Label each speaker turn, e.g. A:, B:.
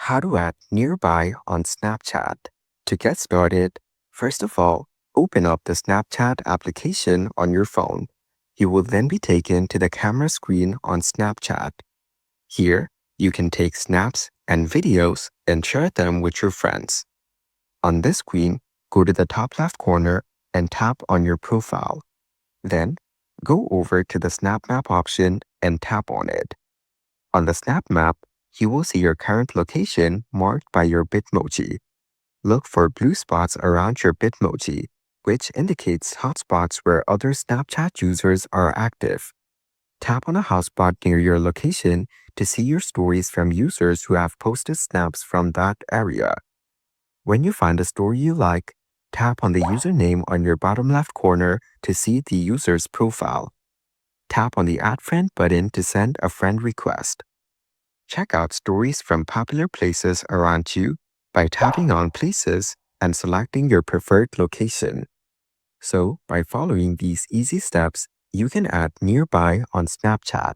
A: How to add nearby on Snapchat. To get started, first of all, open up the Snapchat application on your phone. You will then be taken to the camera screen on Snapchat. Here, you can take snaps and videos and share them with your friends. On this screen, go to the top left corner and tap on your profile. Then, go over to the Snap Map option and tap on it. On the Snap Map, you will see your current location marked by your Bitmoji. Look for blue spots around your Bitmoji, which indicates hotspots where other Snapchat users are active. Tap on a hotspot near your location to see your stories from users who have posted snaps from that area. When you find a story you like, tap on the username on your bottom left corner to see the user's profile. Tap on the Add Friend button to send a friend request. Check out stories from popular places around you by tapping on Places and selecting your preferred location. So, by following these easy steps, you can add nearby on Snapchat.